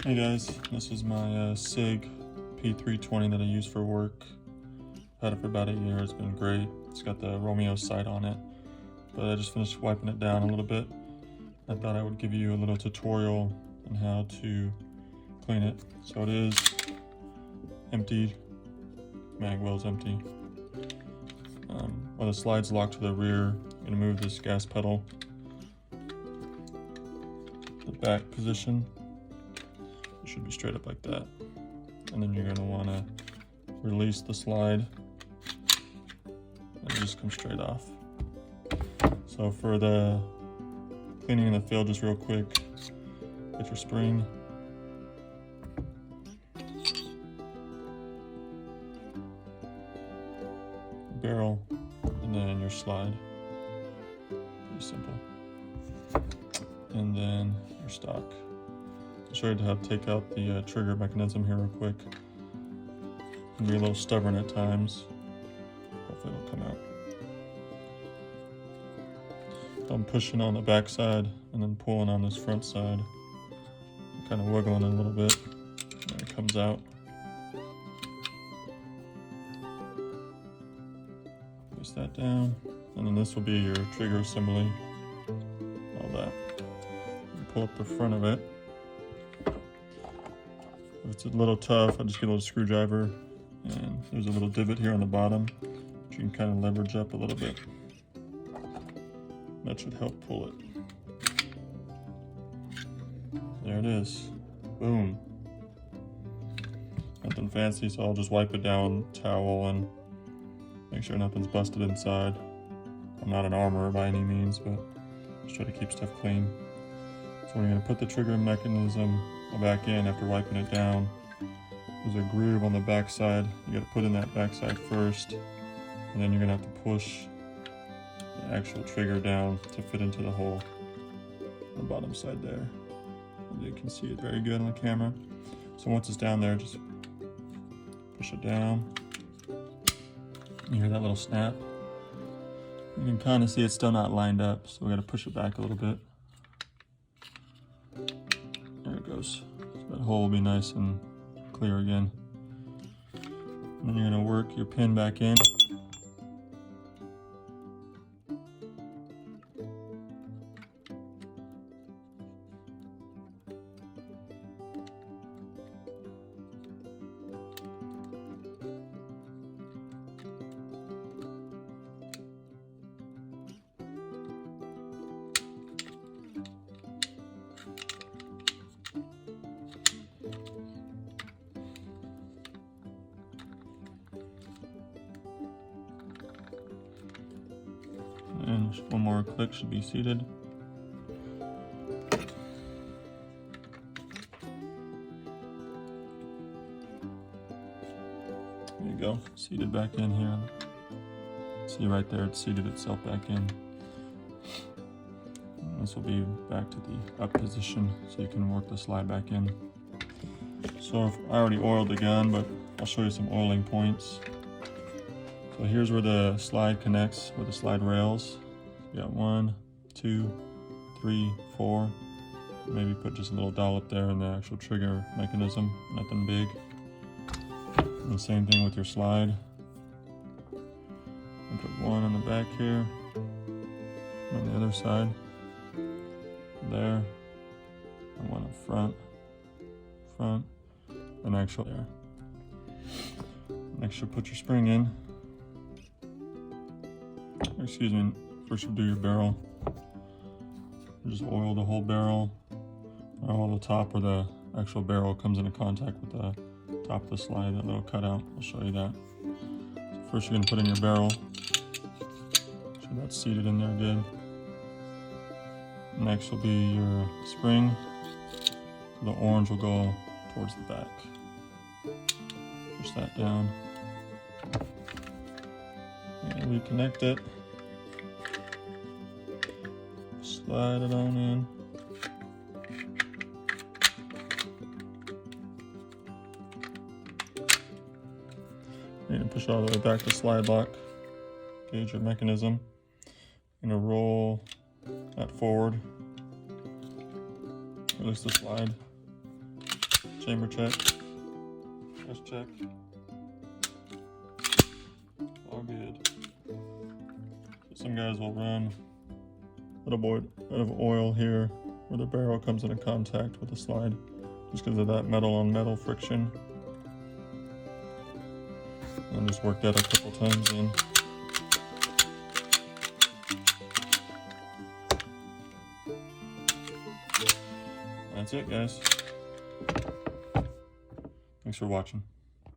Hey guys, this is my SIG P320 that I use for work. I've had it for about a year. It's been great. It's got the Romeo sight on it, but I just finished wiping it down a little bit. I thought I would give you a little tutorial on how to clean it. So it is empty, mag well's empty. While the slide's locked to the rear, I'm going to move this gas pedal the back position. It should be straight up like that. And then you're going to want to release the slide and it just comes straight off. So for the cleaning in the field, just real quick, get your spring, barrel, and then your slide. Pretty simple. And then your stock. I'll show you how to take out the trigger mechanism here real quick. It can be a little stubborn at times. Hopefully it'll come out. I'm pushing on the back side and then pulling on this front side. I'm kind of wiggling it a little bit. And it comes out. Place that down. And then this will be your trigger assembly. All that. And pull up the front of it. If it's a little tough, I'll just get a little screwdriver. And there's a little divot here on the bottom. You can kind of leverage up a little bit. That should help pull it. There it is. Boom. Nothing fancy, so I'll just wipe it down, towel, and make sure nothing's busted inside. I'm not an armorer by any means, but just try to keep stuff clean. So when you're going to put the trigger mechanism back in after wiping it down, there's a groove on the back side. You got to put in that back side first, and then you're going to have to push the actual trigger down to fit into the hole on the bottom side there. And you can see it very good on the camera. So once it's down there, just push it down. You hear that little snap? You can kind of see it's still not lined up, so we got to push it back a little bit. There it goes. So that hole will be nice and clear again. And then you're going to work your pin back in. And just one more click, should be seated. There you go, seated back in here. See right there, it's seated itself back in. And this will be back to the up position, so you can work the slide back in. So I already oiled the gun, but I'll show you some oiling points. So here's where the slide connects, where the slide rails. You got 1, 2, 3, 4. Maybe put just a little dollop there in the actual trigger mechanism, nothing big. And the same thing with your slide. And put one on the back here, on the other side, there, and one up front, and actually there. Next you'll put your spring in. Excuse me, first you'll do your barrel. You just oil the whole barrel, oil the top where the actual barrel comes into contact with the top of the slide, that little cutout. I'll show you that. So first you're going to put in your barrel. So that's seated in there good. Next will be your spring. So the orange will go towards the back. Push that down. And reconnect it. Slide it on in. You're going to push it all the way back to slide lock. Gauge your mechanism. You're going to roll that forward. Release the slide. chamber check. Press check. All good. Some guys will run a bit of oil here where the barrel comes into contact with the slide, just because of that metal on metal friction. And just work that a couple times in. That's it, guys. Thanks for watching.